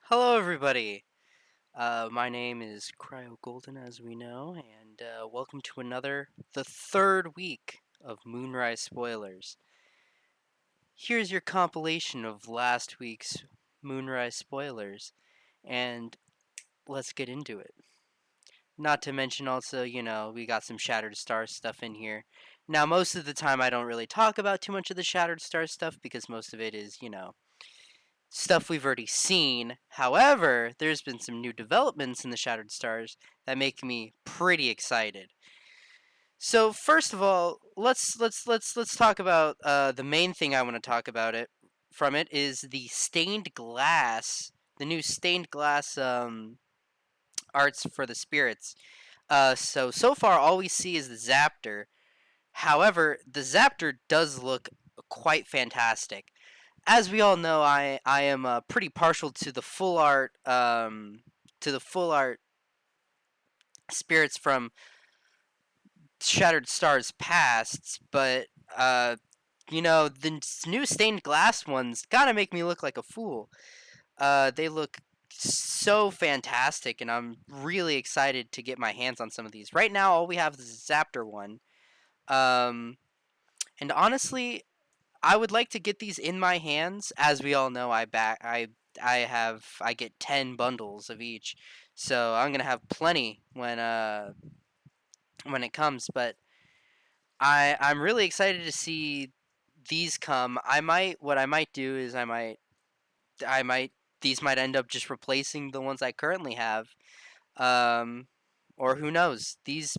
Hello, everybody. My name is Cryo Golden, as we know, and welcome to the third week of Moonrise spoilers. Here's your compilation of last week's Moonrise spoilers, and let's get into it. Not to mention, also, we got some Shattered Star stuff in here. Now, most of the time, I don't really talk about too much of the Shattered Star stuff because most of it is, stuff we've already seen. However, there's been some new developments in the Shattered Stars that make me pretty excited. So first of all, let's talk about the main thing I want to talk about it from it is the stained glass, the new stained glass arts for the spirits. So far all we see is the Zaptor. However, the Zaptor does look quite fantastic. As we all know, I am pretty partial to the full art spirits from Shattered Stars pasts, but the new stained glass ones gotta make me look like a fool. They look so fantastic, and I'm really excited to get my hands on some of these. Right now, all we have is the Zaptor one, um, and honestly, I would like to get these in my hands. As we all know, I get 10 bundles of each, so I'm gonna have plenty when it comes. But I'm really excited to see these come. What I might do is I might these might end up just replacing the ones I currently have. Um, or who knows? These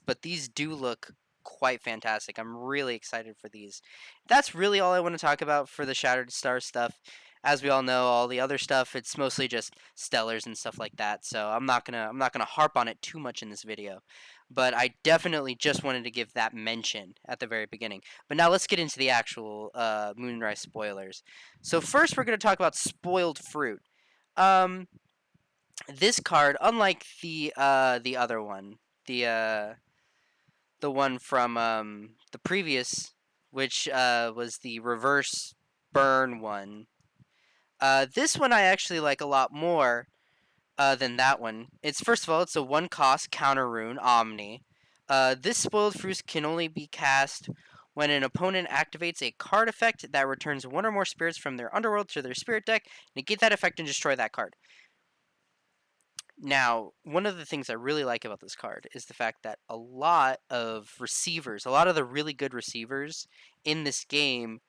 do look quite fantastic. I'm really excited for these. That's really all I want to talk about for the Shattered Star stuff. As we all know, all the other stuff, it's mostly just stellars and stuff like that. So I'm not gonna harp on it too much in this video. But I definitely just wanted to give that mention at the very beginning. But now let's get into the actual Moonrise spoilers. So first, we're gonna talk about spoiled fruit. Um, this card, unlike the other one, the one from the previous, which was the reverse burn one. This one I actually like a lot more than that one. It's first of all, it's a one cost counter rune Omni. This spoiled fruit can only be cast when an opponent activates a card effect that returns one or more spirits from their underworld to their spirit deck. Negate that effect and destroy that card. Now, one of the things I really like about this card is the fact that a lot of receivers, a lot of the really good receivers in this game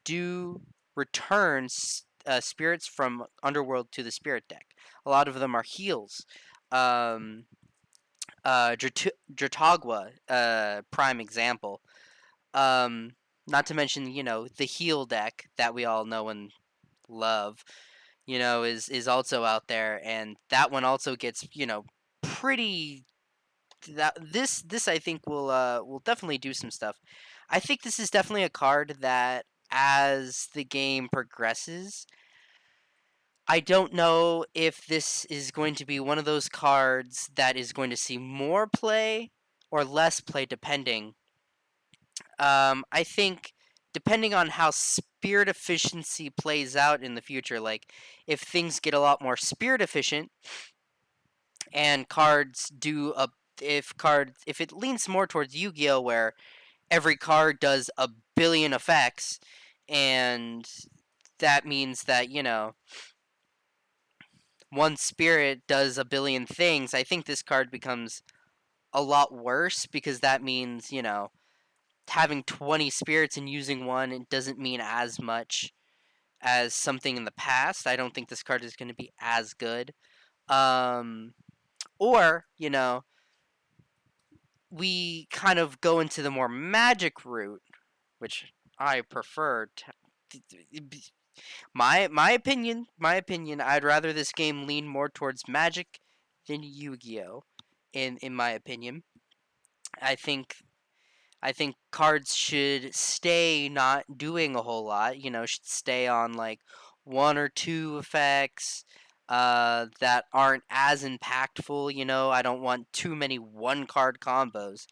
do return spirits from Underworld to the Spirit deck. A lot of them are heals. Um, Dratagwa, prime example. Not to mention, the heal deck that we all know and love, is also out there, and that one also gets, pretty. That this I think will definitely do some stuff. I think this is definitely a card that, as the game progresses, I don't know if this is going to be one of those cards that is going to see more play or less play, depending. I think depending on how spirit efficiency plays out in the future, like if things get a lot more spirit efficient and cards do a if it leans more towards Yu-Gi-Oh, where every card does a billion effects, and that means that one spirit does a billion things. I think this card becomes a lot worse because that means having 20 spirits and using one, it doesn't mean as much as something in the past. I don't think this card is going to be as good. Um, or we kind of go into the more magic route, which I prefer. My opinion. I'd rather this game lean more towards Magic than Yu-Gi-Oh. In my opinion, I think I think cards should stay not doing a whole lot. Should stay on like one or two effects that aren't as impactful. I don't want too many one card combos.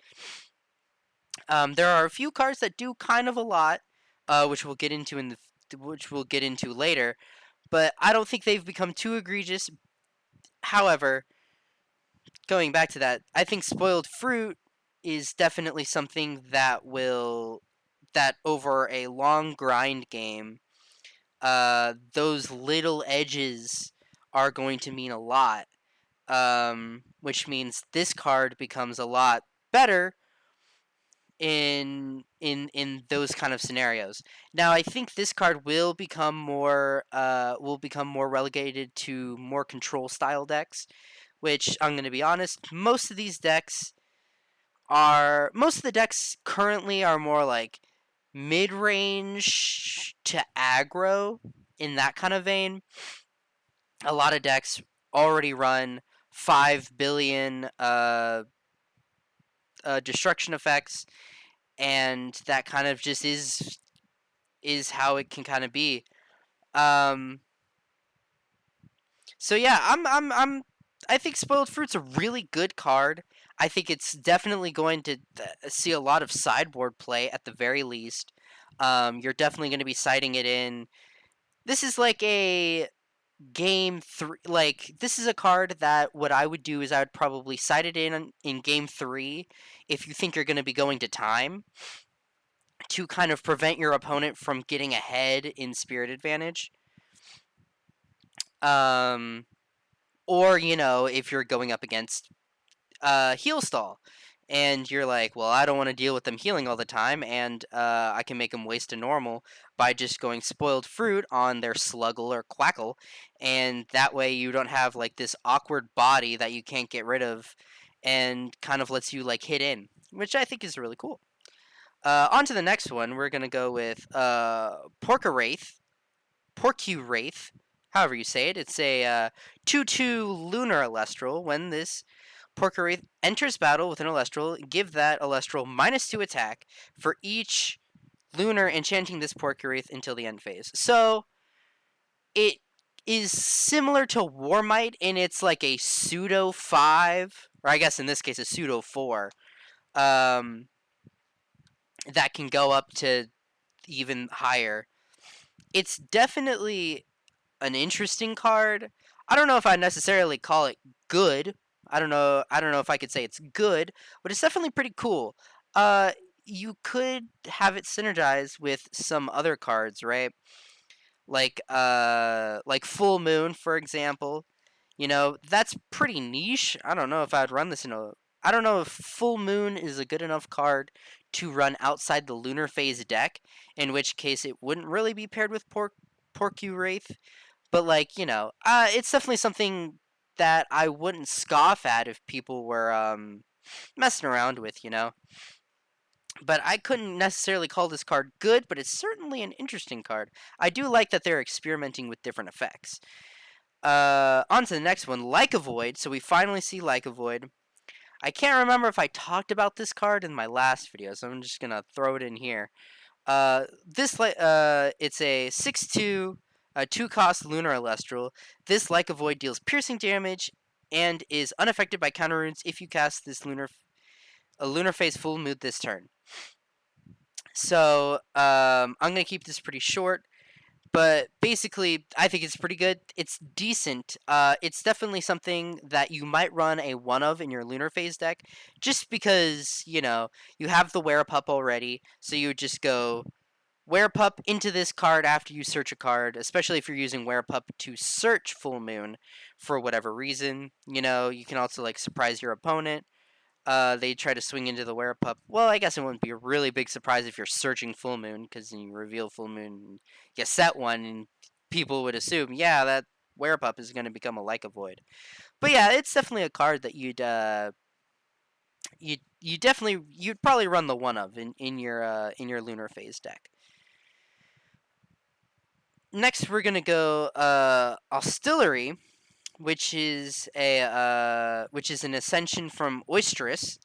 There are a few cards that do kind of a lot, which we'll get into later. but I don't think they've become too egregious. However, going back to that, I think spoiled fruit is definitely something that over a long grind game, those little edges are going to mean a lot. Which means this card becomes a lot better in those kind of scenarios. Now, I think this card will become more relegated to more control style decks. Which I'm going to be honest, most of the decks currently are more like mid range to aggro in that kind of vein. A lot of decks already run 5 billion destruction effects, and that kind of just is how it can kind of be. Um, so yeah, I think Spoiled Fruit's a really good card. I think it's definitely going to see a lot of sideboard play at the very least. You're definitely going to be citing it in. This is like a game three. Like this is a card that what I would do is I would probably cite it in game three if you think you're going to be going to time to kind of prevent your opponent from getting ahead in Spirit Advantage. Um, or if you're going up against heal stall, and you're like, well, I don't want to deal with them healing all the time, and I can make them waste a normal by just going spoiled fruit on their sluggle or quackle, and that way you don't have like this awkward body that you can't get rid of, and kind of lets you like hit in, which I think is really cool. On to the next one, we're gonna go with Porcu Wraith, however you say it. It's a 2/2 lunar Elestral. When this Porcu Wraith enters battle with an Elestral, give that Elestral -2 attack for each lunar enchanting this Porcu Wraith until the end phase. So it is similar to Warmight in it's like a pseudo 5, or I guess in this case a pseudo 4, um, that can go up to even higher. It's definitely an interesting card. I don't know if I necessarily call it good. I don't know if I could say it's good, but it's definitely pretty cool. Uh you could have it synergize with some other cards, right? Like Full Moon, for example. That's pretty niche. I don't know if I'd run this in a I don't know if Full Moon is a good enough card to run outside the Lunar Phase deck, in which case it wouldn't really be paired with Porcu Wraith. But it's definitely something that I wouldn't scoff at if people were messing around with. But I couldn't necessarily call this card good, but it's certainly an interesting card. I do like that they're experimenting with different effects. On to the next one, Like a Void. So we finally see Like a Void. I can't remember if I talked about this card in my last video, so I'm just gonna throw it in here. It's a 6/2, 2-cost Lunar Elestral. This Like a Void deals piercing damage and is unaffected by counter runes if you cast this Lunar Phase Full Moon this turn. So I'm gonna keep this pretty short, but basically I think it's pretty good. It's decent. It's definitely something that you might run a one of in your Lunar Phase deck, just because you have the Werepup already, so you would just go Werepup into this card after you search a card, especially if you're using Werepup to search Full Moon for whatever reason. You can also like surprise your opponent. They try to swing into the Werepup. Well, I guess it wouldn't be a really big surprise if you're searching Full Moon, because you reveal Full Moon, and you set one, and people would assume, yeah, that Werepup is going to become a Like a Void. But yeah, it's definitely a card that you'd probably run the one of in your Lunar Phase deck. Next, we're gonna go Auxiliary, which is an ascension from Oysterous.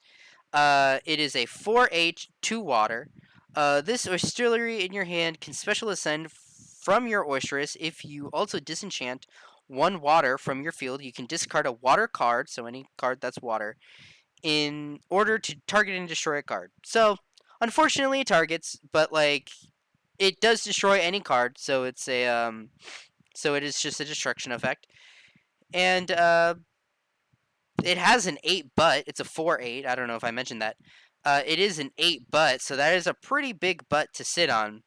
It is a 4H 2 water. This Auxiliary in your hand can special ascend from your Oysterous. If you also disenchant one water from your field, you can discard a water card, so any card that's water, in order to target and destroy a card. So, unfortunately, it targets, but it does destroy any card, so it's so it is just a destruction effect. And it has an 8 butt. It's a 4/8. I don't know if I mentioned that. It is an 8 butt, so that is a pretty big butt to sit on.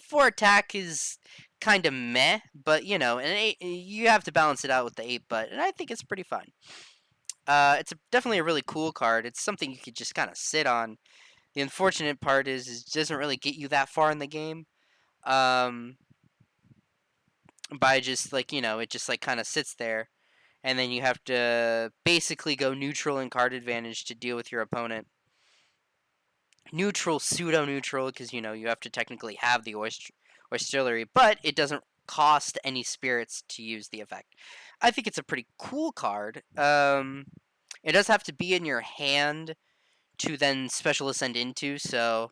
4 attack is kind of meh, but you know, an 8, you have to balance it out with the 8 butt, and I think it's pretty fun. Definitely a really cool card. It's something you could just kind of sit on. The unfortunate part is it doesn't really get you that far in the game. Um, by just like, you know, it just like kind of sits there, and then you have to basically go neutral and card advantage to deal with your opponent. Neutral, pseudo neutral, because you know you have to technically have the auxiliary, but it doesn't cost any spirits to use the effect. I think it's a pretty cool card. It does have to be in your hand to then special ascend into, so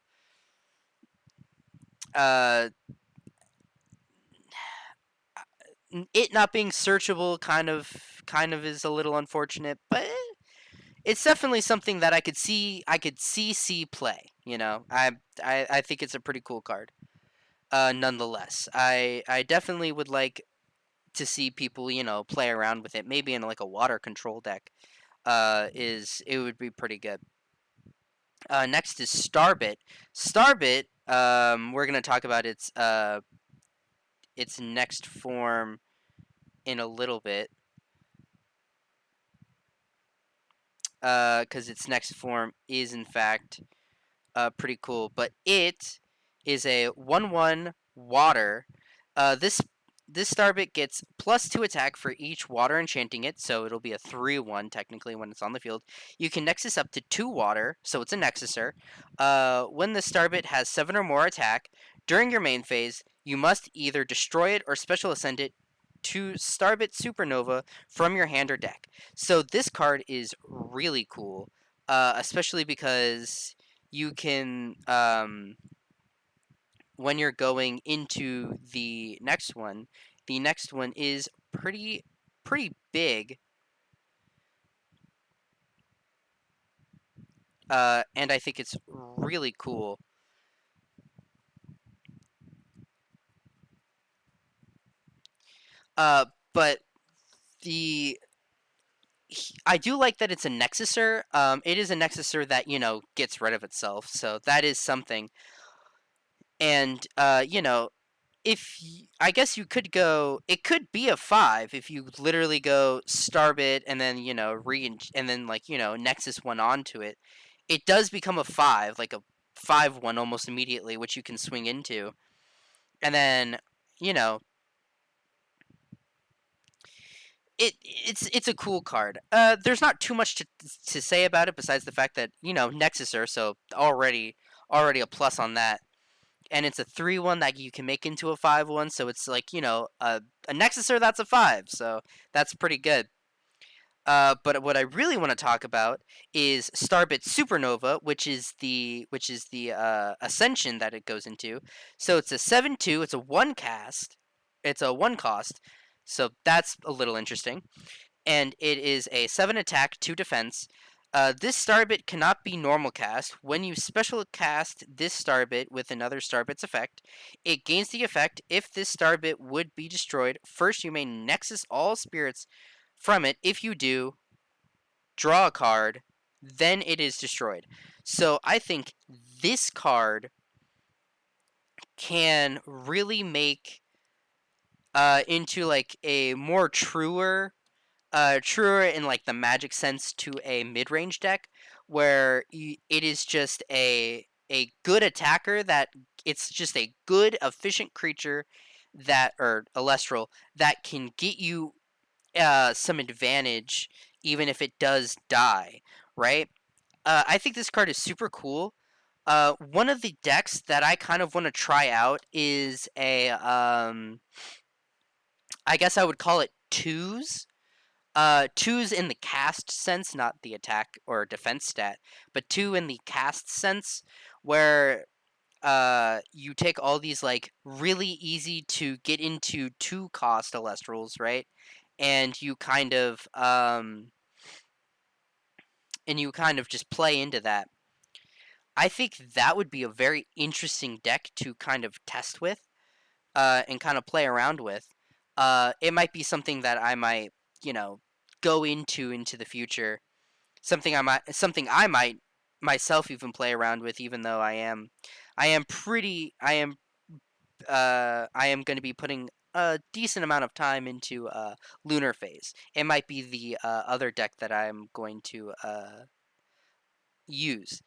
uh, it not being searchable kind of is a little unfortunate, but it's definitely something that I could see play. You know, I think it's a pretty cool card. Nonetheless, I definitely would like to see people, you know, play around with it. Maybe in like a water control deck. Is it would be pretty good. Next is Starbit. Starbit. We're gonna talk about its next form in a little bit. Because its next form is in fact pretty cool. But it is a 1/1 water. This Starbit gets +2 attack for each water enchanting it, so it'll be a 3/1 technically when it's on the field. You can Nexus up to 2 water, so it's a Nexuser. When the Starbit has 7 or more attack during your main phase, you must either destroy it or special ascend it to Starbit Supernova from your hand or deck. So this card is really cool, especially because you can when you're going into the next one is pretty big, and I think it's really cool. But the I do like that it's a Nexuser. It is a Nexuser that, you know, gets rid of itself, so that is something. And you know, I guess you could go, it could be a 5 if you literally go Starbit and then, you know, and then like, you know, Nexus one onto it. It does become a 5, like a 5/1 almost immediately, which you can swing into. And then, you know, it's a cool card. There's not too much to say about it besides the fact that, you know, Nexuser, so already a plus on that. And it's a 3/1 that you can make into a 5/1, so it's like, you know, a Nexuser that's a 5, so that's pretty good. But what I really want to talk about is Starbit Supernova, which is the Ascension that it goes into. So it's a 7/2. It's a one cast. It's a one cost. So that's a little interesting. And it is a 7 attack, 2 defense. This Starbit cannot be normal cast. When you special cast this Starbit with another Starbit's effect, it gains the effect if this Starbit would be destroyed. First, you may Nexus all spirits from it. If you do, draw a card, then it is destroyed. So I think this card can really make into like a more truer in like the Magic sense to a mid-range deck, where it is just a good attacker, that it's just a good efficient creature that, or Elestral, that can get you some advantage even if it does die, right? I think this card is super cool. One of the decks that I kind of want to try out is I guess I would call it twos. Twos in the cast sense, not the attack or defense stat, but two in the cast sense, where you take all these like really easy to get into 2 cost Elestrals, right? And you kind of just play into that. I think that would be a very interesting deck to kind of test with, and kind of play around with. it might be something that I might, go into the future. Something I might myself even play around with, even though I am going to be putting a decent amount of time into Lunar Phase. It might be the other deck that I'm going to use,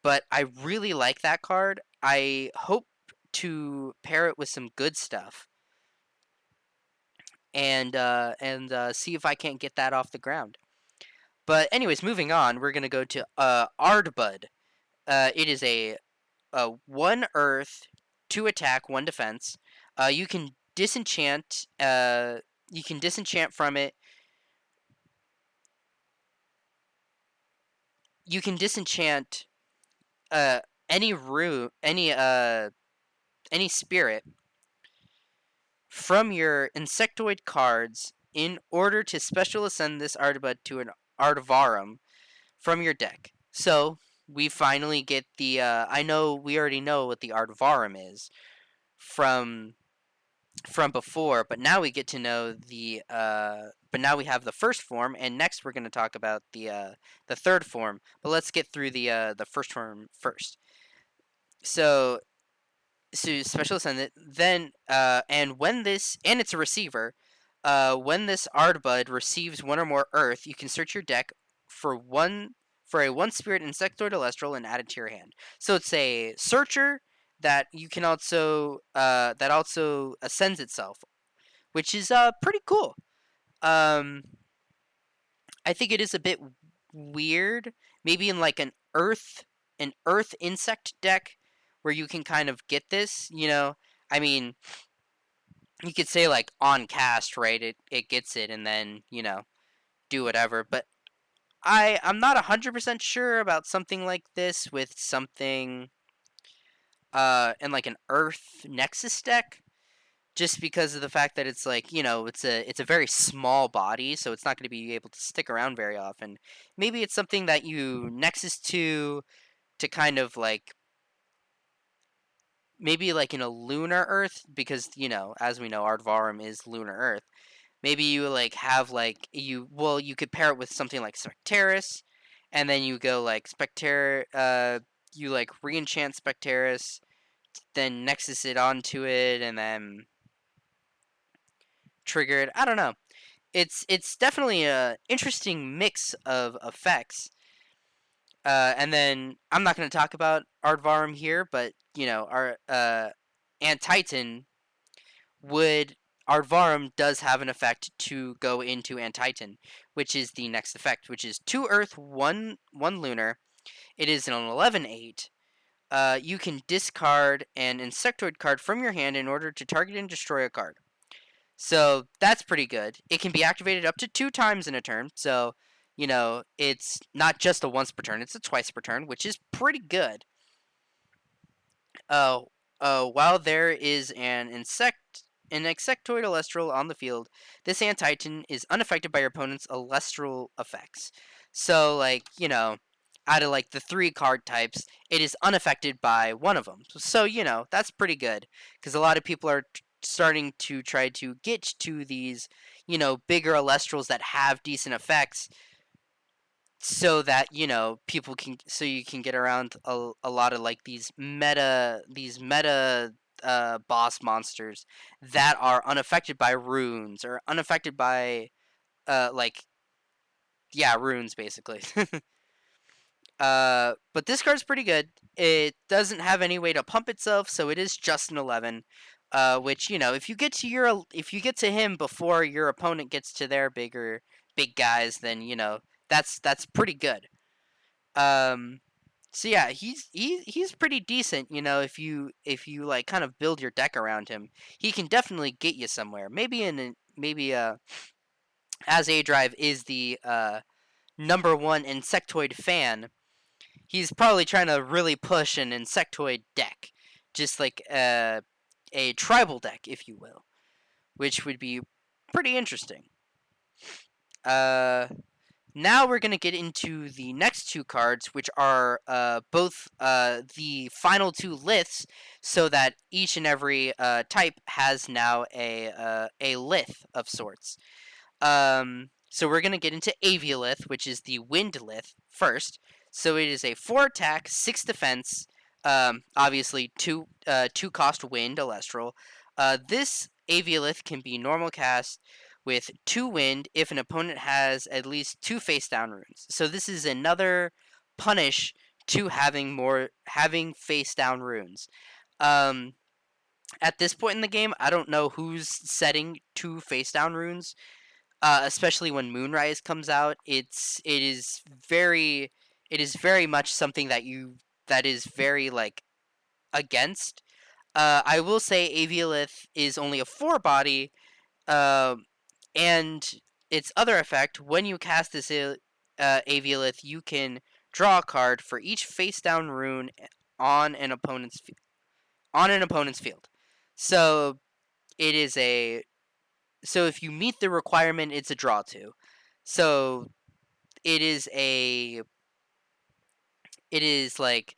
but I really like that card. I hope to pair it with some good stuff and see if I can't get that off the ground. But anyways, moving on, we're gonna go to Ardbud. It is a 1 Earth, 2 attack, 1 defense. You can disenchant. You can disenchant from it. You can disenchant uh, any root, any spirit from your insectoid cards in order to special ascend this Ardbud to an Artvarum from your deck. So we finally get the. I know we already know what the Artvarum is from before, but now we get to know the. But now we have the first form, and next we're going to talk about the third form. But let's get through the first form first. So special ascendant. Then and when this and it's a receiver. When this Ardbud receives 1 or more Earth, you can search your deck for one for a 1 spirit insectoid Elestral and add it to your hand. So it's a searcher that you can also that also ascends itself, which is pretty cool. Um, I think it is a bit weird, maybe in like an Earth insect deck where you can kind of get this. I mean, you could say like on cast, right? It gets it, and then do whatever. But I'm not 100% sure about something like this with something in like an Earth Nexus deck, just because of the fact that it's like it's a very small body, so it's not going to be able to stick around very often. Maybe it's something that you Nexus to kind of like maybe like in a lunar Earth, because as we know, Ardvarum is lunar Earth. Maybe you like have like you could pair it with something like Spectaris, and then you go like you like re-enchant Spectaris, then Nexus it onto it, and then trigger it. I don't know. It's definitely a interesting mix of effects. And then I'm not going to talk about Ardvarum here, but our Antitan would Ardvarum does have an effect to go into Antitan, which is the next effect, which is 2 Earth, 1 Lunar. It is an 11/8. You can discard an Insectoid card from your hand in order to target and destroy a card. So that's pretty good. It can be activated up to 2 times in a turn. So, it's not just a once per turn, it's a twice per turn, which is pretty good. Uh, while there is an insectoid Elestral on the field, this Antitan is unaffected by your opponent's Elestral effects. So, like, out of like the 3 card types, it is unaffected by one of them. So, that's pretty good, because a lot of people are starting to try to get to these, bigger Elestrals that have decent effects, so that you can get around a lot of like these meta boss monsters that are unaffected by runes or unaffected by like yeah, runes basically. But this card's pretty good. It doesn't have any way to pump itself, so it is just an 11. Which if you get to him before your opponent gets to their big guys, then that's pretty good. Um, so yeah, he's pretty decent. If you like kind of build your deck around him, he can definitely get you somewhere. Maybe as A Drive is the #1 insectoid fan, he's probably trying to really push an insectoid deck, just like a tribal deck, if you will, which would be pretty interesting. Uh, Now we're going to get into the next two cards, which are both the final two liths, so that each and every type has now a lith of sorts. So we're gonna get into Aviolith, which is the Wind Lith first. So it is a 4 attack, 6 defense. Obviously two cost Wind Elestral. This Aviolith can be normal cast with 2 Wind if an opponent has at least 2 face down runes. So this is another punish to having face down runes. Um, at this point in the game, I don't know who's setting 2 face down runes, especially when Moonrise comes out. It is very much something that is very like against. I will say Aviolith is only a 4 body, uh, and its other effect, when you cast this Aviolith, you can draw a card for each face down rune on an opponent's field. So it is a so if you meet the requirement, it's a draw two. So it is like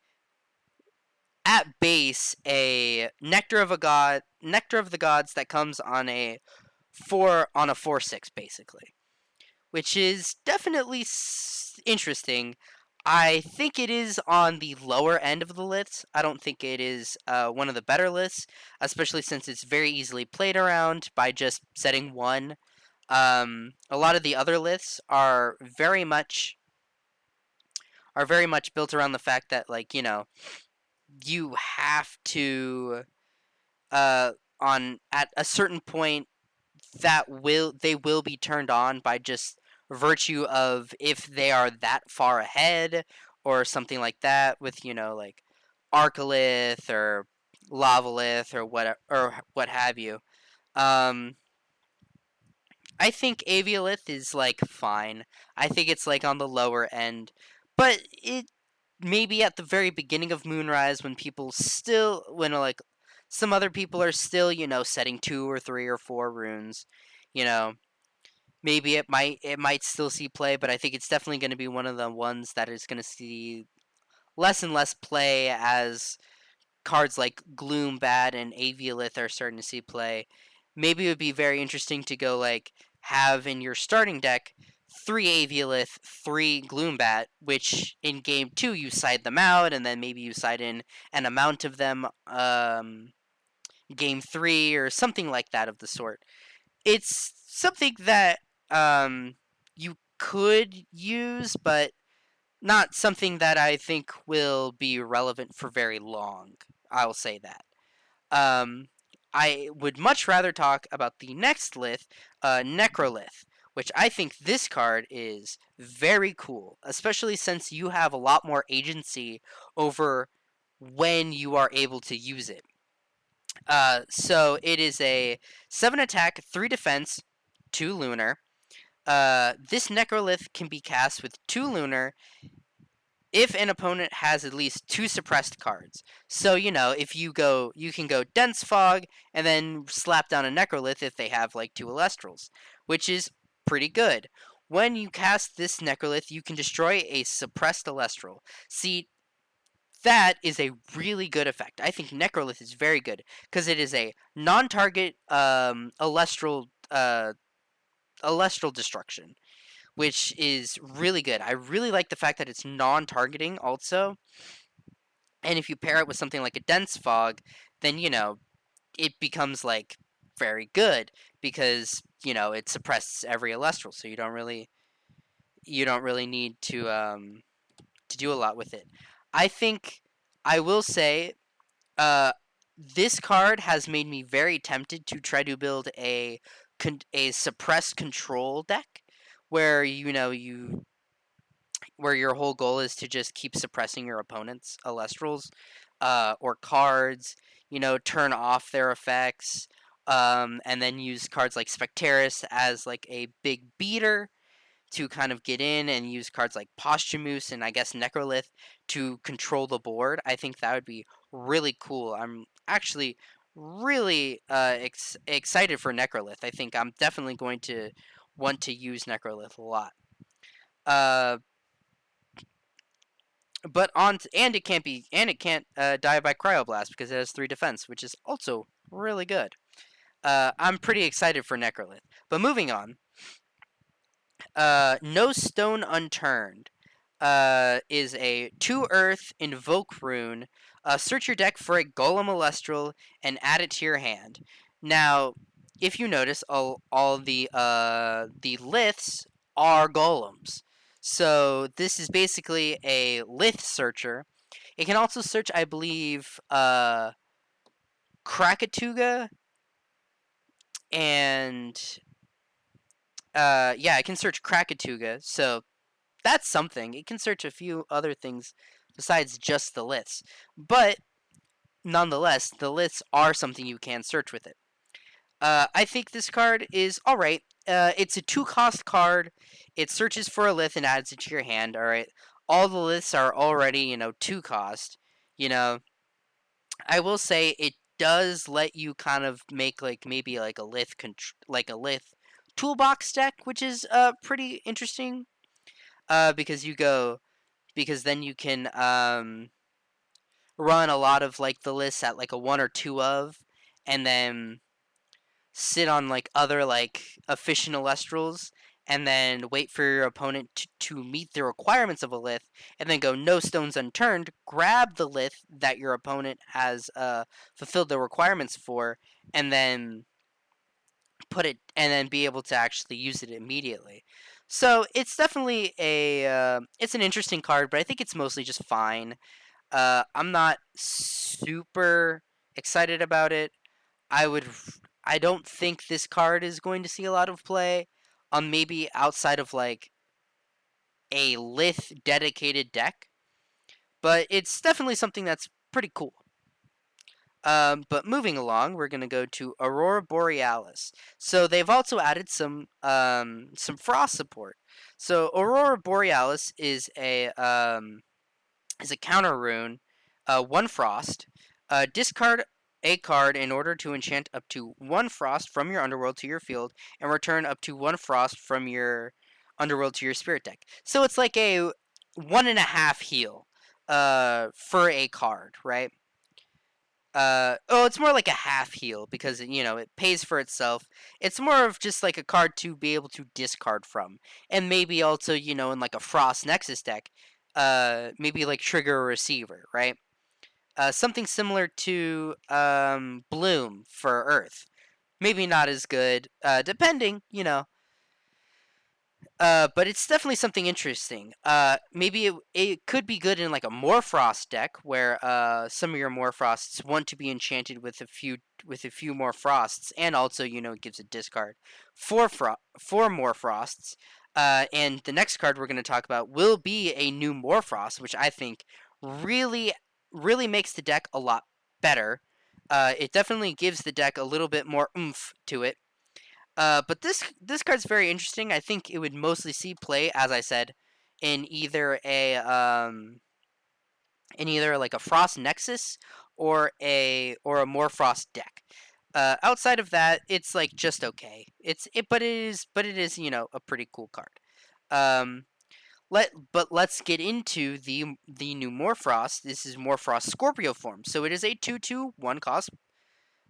at base a nectar of the gods that comes on a 4/6 basically, which is definitely interesting. I think it is on the lower end of the lists. I don't think it is one of the better lists, especially since it's very easily played around by just setting one. A lot of the other lists are very much built around the fact that, like, you have to on at a certain point they will be turned on by just virtue of if they are that far ahead or something like that, with like Arcolith or Lavalith or what have you. um I think Aviolith is like fine. I think it's like on the lower end, but it maybe at the very beginning of Moonrise, when like some other people are still setting 2 or 3 or 4 runes, you know maybe it might still see play, but I think it's definitely going to be one of the ones that is going to see less and less play as cards like Gloombat and Aviolith are starting to see play. Maybe it would be very interesting to go like have in your starting deck 3 Aviolith, 3 Gloombat, which in game 2 you side them out, and then maybe you side in an amount of them game 3 or something like that of the sort. It's something that you could use, but not something that I think will be relevant for very long. I'll say that. Um, I would much rather talk about the next lith, Necrolith, which I think this card is very cool, especially since you have a lot more agency over when you are able to use it. So it is a 7 attack, 3 defense, 2 lunar. This Necrolith can be cast with 2 lunar if an opponent has at least 2 suppressed cards. So, if you can go Dense Fog and then slap down a Necrolith if they have like 2 Elestrals, which is pretty good. When you cast this Necrolith, you can destroy a suppressed Elestral. See, that is a really good effect. I think Necrolith is very good because it is a non-target Elestral destruction, which is really good. I really like the fact that it's non-targeting also. And if you pair it with something like a Dense Fog, then it becomes like very good because it suppresses every Elestral, so you don't really need to do a lot with it. I think I will say uh, this card has made me very tempted to try to build a suppressed control deck where where your whole goal is to just keep suppressing your opponent's Elestrals or cards, turn off their effects, and then use cards like Spectaris as like a big beater to kind of get in, and use cards like Posthumous and I guess Necrolith to control the board. I think that would be really cool. I'm actually really excited for Necrolith. I think I'm definitely going to want to use Necrolith a lot. Uh, but on and it can't die by cryoblast because it has 3 defense, which is also really good. I'm pretty excited for Necrolith. But moving on, No Stone Unturned is a 2 Earth Invoke rune. Search your deck for a Golem Elestral and add it to your hand. Now, if you notice, all the liths are golems. So this is basically a lith searcher. It can also search, I believe, Krakatuga and yeah, I can search Krakatuga. So that's something. It can search a few other things besides just the liths. But nonetheless, the liths are something you can search with it. I think this card is alright. It's a 2-cost card. It searches for a lith and adds it to your hand, alright? All the liths are already, 2-cost. You know, I will say it does let you kind of make like maybe like a like a lith toolbox deck, which is pretty interesting. Because because then you can run a lot of like the lists at like a 1 or 2 of, and then sit on like other like efficient Elestrals, and then wait for your opponent to meet the requirements of a lith, and then go no stones unturned, grab the lith that your opponent has fulfilled the requirements for, and then put it and then be able to actually use it immediately. So it's definitely it's an interesting card, but I think it's mostly just fine. I'm not super excited about it. I would. I don't think this card is going to see a lot of play on maybe outside of like a Lith dedicated deck, but it's definitely something that's pretty cool. But moving along, we're gonna go to Aurora Borealis. So they've also added some frost support. So Aurora Borealis is a counter rune, 1 frost. Discard a card in order to enchant up to 1 frost from your underworld to your field, and return up to 1 frost from your underworld to your spirit deck. So it's like a 1.5 heal for a card, right? It's more like a half heal because it pays for itself. It's more of just like a card to be able to discard from, and maybe also in like a Frost Nexus deck, maybe like trigger a receiver, right? Something similar to Bloom for Earth. Maybe not as good, depending, but it's definitely something interesting. Maybe it could be good in like a Morfrost deck where some of your Morfrosts want to be enchanted with a few more frosts, and also it gives a discard for more frosts. And the next card we're going to talk about will be a new Morfrost, which I think really really makes the deck a lot better. It definitely gives the deck a little bit more oomph to it. But this card's very interesting. I think it would mostly see play, as I said, in either like a Frost Nexus or a Morfrost deck. Outside of that, it's like just okay. But it is a pretty cool card. Um, let's get into the new Morfrost. This is Morfrost Scorpio form. So it is a 2/2 1 cost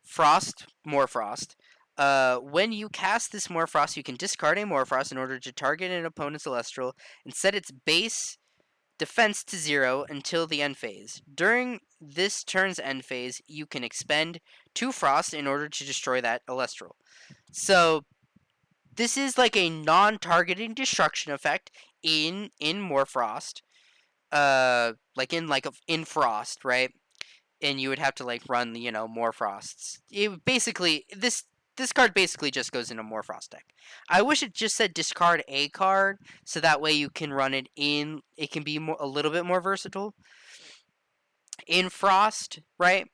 Frost, Morfrost. When you cast this Morfrost, you can discard a Morfrost in order to target an opponent's Celestial and set its base defense to 0 until the end phase. During this turn's end phase, you can expend 2 Frost in order to destroy that Celestial. So this is like a non-targeting destruction effect in Morfrost. In Frost, right? And you would have to like run more frosts. It basically this card basically just goes in a Morfrost deck. I wish it just said discard a card so that way you can run it in. It can be a little bit more versatile in Frost, right?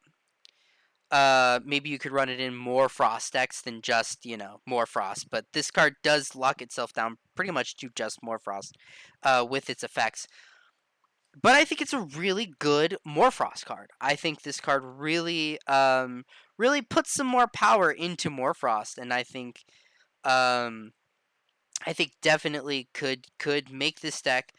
Maybe you could run it in more Frost decks than just more Frost. But this card does lock itself down pretty much to just more Frost, with its effects. But I think it's a really good Morfrost card. I think this card really puts some more power into Morfrost, and I think um, I think definitely could make this deck,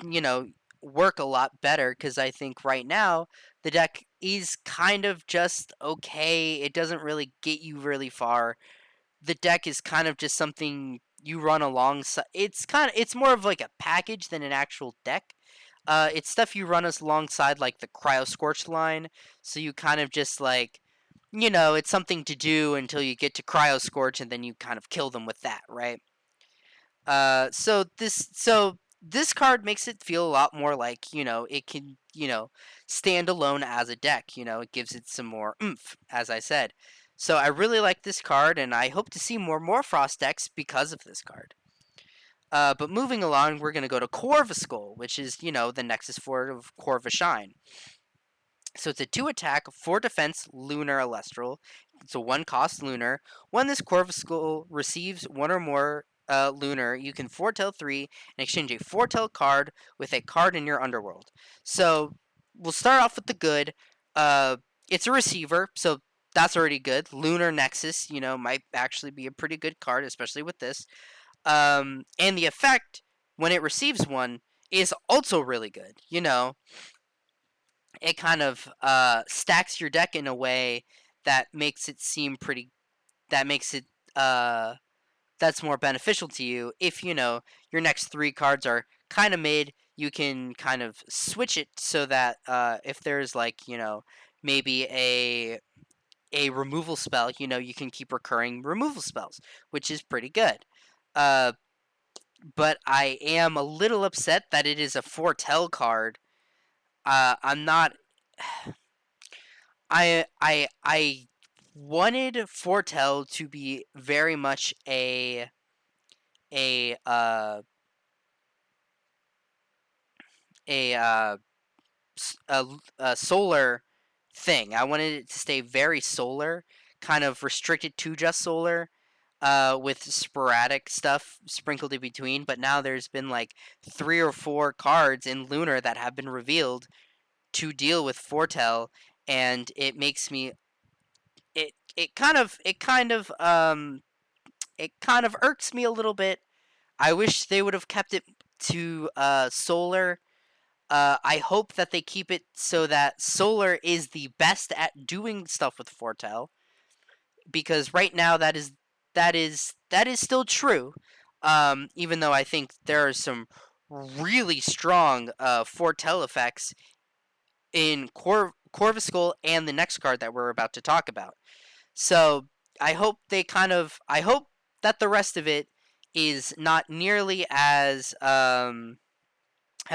you know, work a lot better, because I think right now the deck is kind of just okay. It doesn't really get you really far. The deck is kind of just something you run alongside. It's more of like a package than an actual deck. It's stuff you run alongside like the Cryo Scorch line, so you kind of just like, it's something to do until you get to Cryo Scorch, and then you kind of kill them with that, right? So this card makes it feel a lot more like, it can, stand alone as a deck. It gives it some more oomph, as I said. So I really like this card, and I hope to see more Frost decks because of this card. But moving along, we're going to go to Corvuscle, which is, the Nexus Forward of Corvashine. So it's a 2 attack, 4 defense lunar Elestral. It's a 1 cost lunar. When this Corvuscle receives 1 or more lunar, you can foretell 3 and exchange a foretell card with a card in your underworld. So we'll start off with the good. It's a receiver, so that's already good. Lunar Nexus, might actually be a pretty good card, especially with this. And the effect, when it receives one, is also really good. It kind of stacks your deck in a way that makes it seem pretty. That makes it that's more beneficial to you. If your next 3 cards are kind of mid, you can kind of switch it so that if there's like maybe a removal spell, you can keep recurring removal spells, which is pretty good. Uh, but I am a little upset that it is a foretell card. I'm not. I wanted Foretell to be very much a uh a uh a solar thing. I wanted it to stay very solar, kind of restricted to just solar, with sporadic stuff sprinkled in between. But now there's been like 3 or 4 cards in Lunar that have been revealed to deal with Foretell, and it makes me it kind of irks me a little bit. I wish they would have kept it to solar. I hope that they keep it so that solar is the best at doing stuff with Foretell, because right now that is still true. Even though I think there are some really strong Foretell effects in Corvuscle and the next card that we're about to talk about. So I hope that the rest of it is not nearly as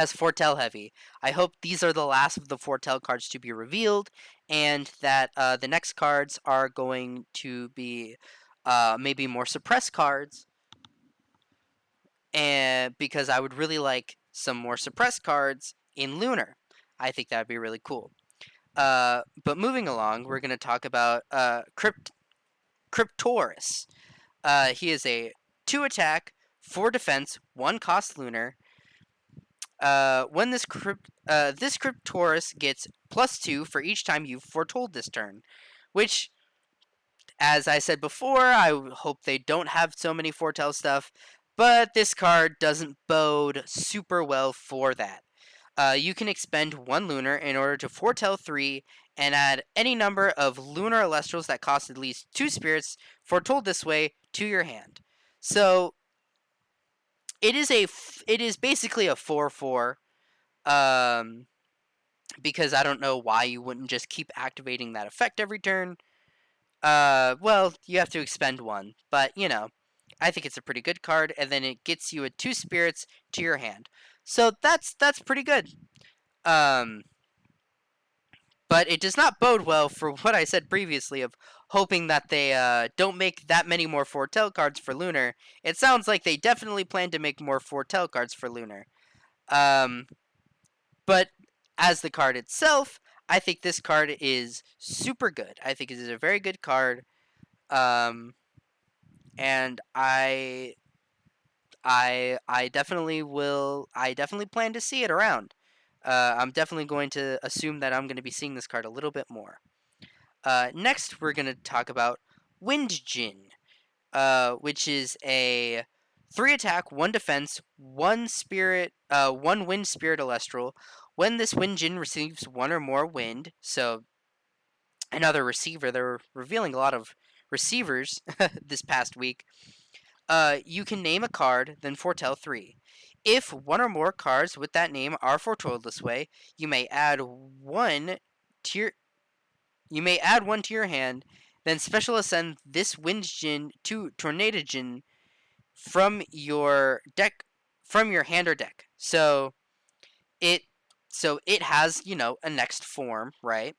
Foretell heavy. I hope these are the last of the Foretell cards to be revealed, and that the next cards are going to be maybe more suppressed cards, and because I would really like some more suppressed cards in Lunar. I think that would be really cool. But moving along, we're going to talk about Cryptoris. He is a 2 attack, 4 defense, 1 cost lunar. When this Cryptoris gets +2 for each time you've foretold this turn, which, as I said before, I hope they don't have so many foretell stuff, but this card doesn't bode super well for that. You can expend 1 lunar in order to foretell 3 and add any number of lunar Elestrals that cost at least 2 spirits foretold this way to your hand. So it is basically a 4/4. Um, because I don't know why you wouldn't just keep activating that effect every turn. Well, you have to expend 1, but I think it's a pretty good card, and then it gets you a 2 spirits to your hand. So that's pretty good. Um, but it does not bode well for what I said previously of hoping that they don't make that many more Foretell cards for Lunar. It sounds like they definitely plan to make more Foretell cards for Lunar. Um, but as the card itself, I think this card is super good. I think it is a very good card. And I definitely will. I definitely plan to see it around. I'm definitely going to assume that I'm going to be seeing this card a little bit more. Next, we're going to talk about Wind Djinn, which is a 3 attack, 1 defense, 1 spirit, 1 wind spirit Elestral. When this wind Jin receives 1 or more wind, so another receiver, they're revealing a lot of receivers this past week. You can name a card, then foretell 3. If 1 or more cards with that name are foretold this way, you may add 1 to your hand, then special ascend this Wind Jin to Tornado Jin from your hand or deck. It it has, a next form, right?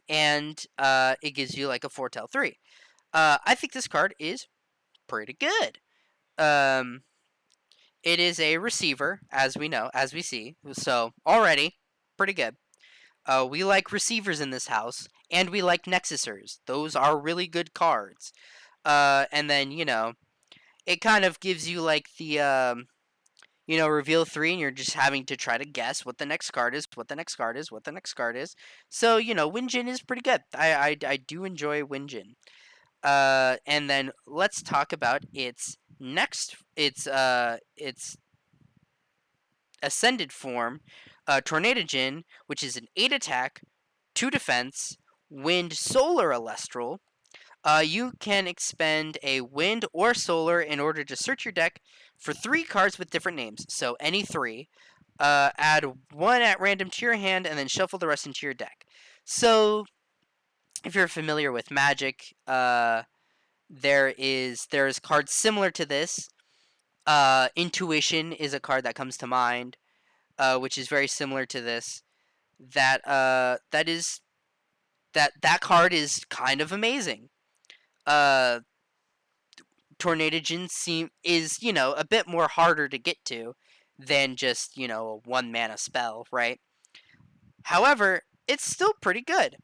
And it gives you like a foretell 3. I think this card is pretty good. Um, it is a receiver, as we know, as we see. So already pretty good. We like receivers in this house, and we like Nexusers. Those are really good cards. And then it kind of gives you like the reveal 3, and you're just having to try to guess what the next card is, what the next card is, what the next card is. So Winjin is pretty good. I do enjoy Winjin. And then let's talk about its next its ascended form, Tornado Jin, which is an 8 attack, 2 defense, wind solar Elestral. You can expend a wind or solar in order to search your deck for 3 cards with different names. So any 3. Add 1 at random to your hand, and then shuffle the rest into your deck. So if you're familiar with Magic, there's cards similar to this. Intuition is a card that comes to mind, which is very similar to this. That card is kind of amazing. Uh, Tornado Jin is a bit more harder to get to than just a 1 mana spell, right? However, it's still pretty good.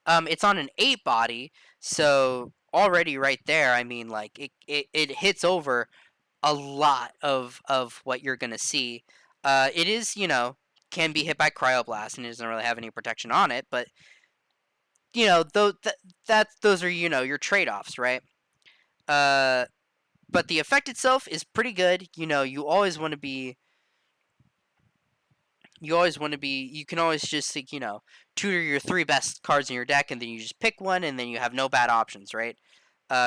It's on an 8 body, so already right there, I mean, like it hits over a lot of what you're gonna see. It is can be hit by Cryoblast and it doesn't really have any protection on it, but those are your trade offs, right? Uh, but the effect itself is pretty good. You can always just like, tutor your 3 best cards in your deck, and then you just pick one, and then you have no bad options, right?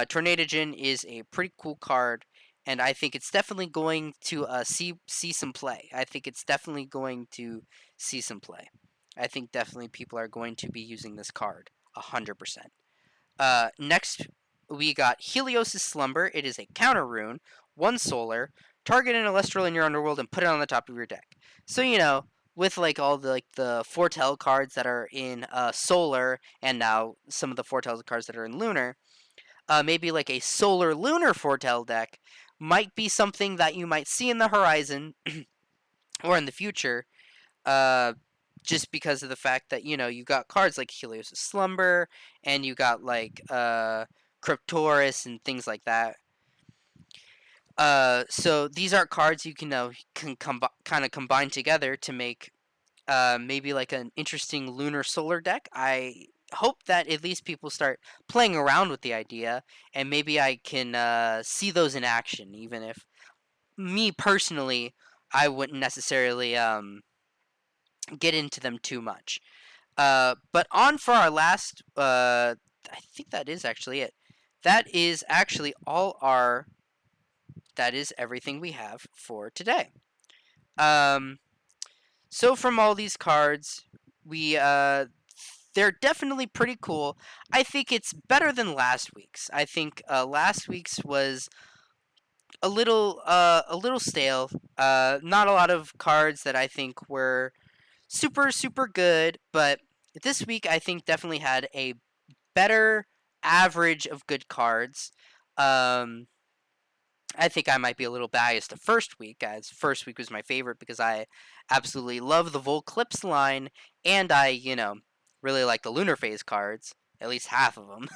Tornado Jin is a pretty cool card, and I think it's definitely going to see some play. I think it's definitely going to see some play. I think definitely people are going to be using this card 100%. Next, we got Helios' Slumber. It is a counter rune, 1 solar. Target an Elestral in your underworld and put it on the top of your deck. So with like all the foretell cards that are in solar, and now some of the foretell cards that are in lunar, maybe like a solar lunar foretell deck might be something that you might see in the horizon or in the future. Just because of the fact that you got cards like Helios' Slumber, and you got like Cryptoris and things like that. So these are cards you can kind of combine together to make maybe like an interesting lunar solar deck. I hope that at least people start playing around with the idea, and maybe I can see those in action, even if me personally I wouldn't necessarily get into them too much. But on for our last, I think that is actually it. That is actually that is everything we have for today. So from all these cards, they're definitely pretty cool. I think it's better than last week's. I think last week's was a little stale. Not a lot of cards that I think were super super good, but this week I think definitely had a better average of good cards. Um, I think I might be a little biased to first week, as first week was my favorite because I absolutely love the Volclipse line, and I really like the Lunar Phase cards, at least half of them.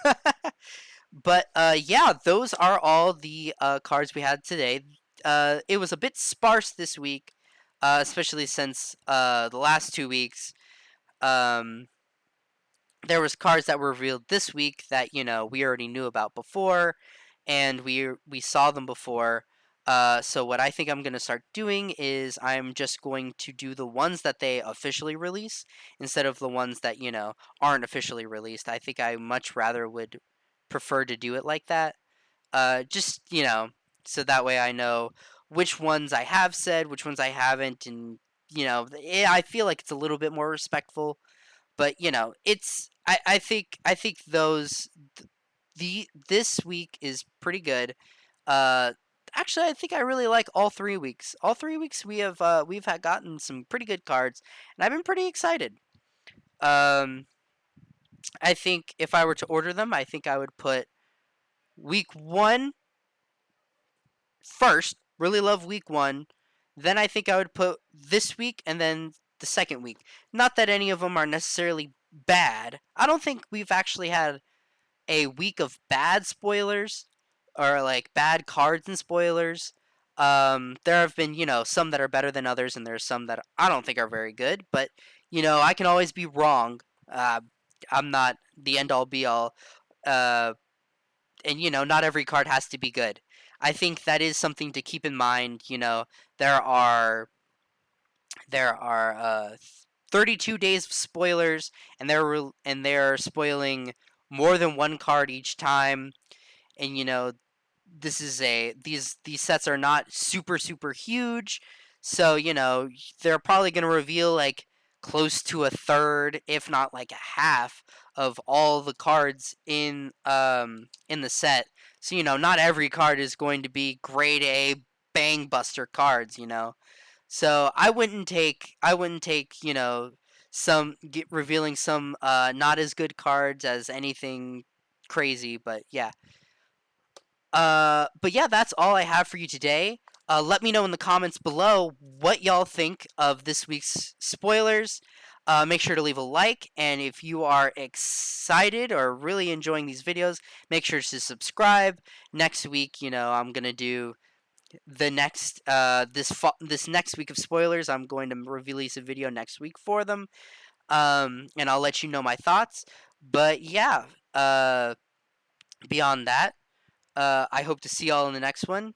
But yeah, those are all the cards we had today. It was a bit sparse this week, especially since the last 2 weeks. Um, there was cards that were revealed this week that we already knew about before, and we saw them before. So what I think I'm gonna start doing is I'm just going to do the ones that they officially release instead of the ones that aren't officially released. I think I much rather would prefer to do it like that. Just so that way I know which ones I have said, which ones I haven't, and I feel like it's a little bit more respectful. But it's I think those the this week is pretty good. Uh, Actually, I think I really like all 3 weeks. All 3 weeks we've had gotten some pretty good cards, and I've been pretty excited. Um, I think if I were to order them, I think I would put week 1 first. Really love week 1. Then I think I would put this week and then the second week. Not that any of them are necessarily bad. I don't think we've actually had a week of bad spoilers or like bad cards and spoilers. There have been, some that are better than others, and there's some that I don't think are very good. But I can always be wrong. Uh, I'm not the end all be all. Uh, and not every card has to be good. I think that is something to keep in mind. There are there are 32 days of spoilers, and they're spoiling more than one card each time. And this is these sets are not super huge, so they're probably going to reveal like close to a third, if not like a half, of all the cards in the set. So not every card is going to be grade A bang buster cards. So I wouldn't take some revealing some not as good cards as anything crazy. But yeah. But yeah, that's all I have for you today. Let me know in the comments below what y'all think of this week's spoilers. Make sure to leave a like, and if you are excited or really enjoying these videos, make sure to subscribe. Next week, I'm gonna do the next this next week of spoilers. I'm going to release a video next week for them, and I'll let you know my thoughts. But yeah, beyond that, I hope to see y'all in the next one.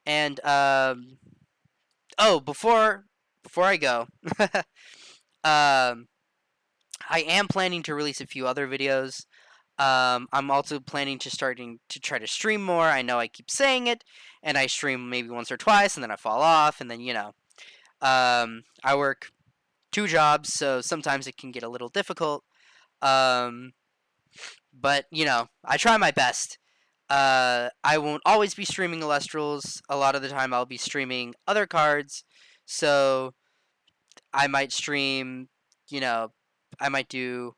And oh, before I go, um, I am planning to release a few other videos. I'm also planning to starting to try to stream more. I know I keep saying it, and I stream maybe once or twice, and then I fall off, and then I work 2 jobs, so sometimes it can get a little difficult. Um, but I try my best. I won't always be streaming Elestrals. A lot of the time, I'll be streaming other cards. So I might stream, you know, I might do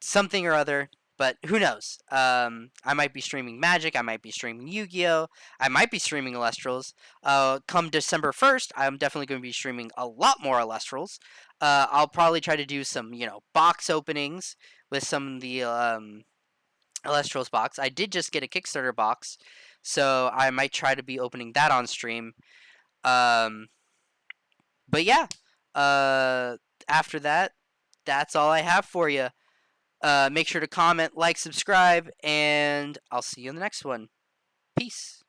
something or other, but who knows? I might be streaming Magic. I might be streaming Yu-Gi-Oh. I might be streaming Elestrals. Come December 1st, I'm definitely going to be streaming a lot more Elestrals. I'll probably try to do some, box openings with some of the Elestrals box. I did just get a Kickstarter box, so I might try to be opening that on stream. Um, but yeah, uh, after that, that's all I have for you. Make sure to comment, like, subscribe, and I'll see you in the next one. Peace.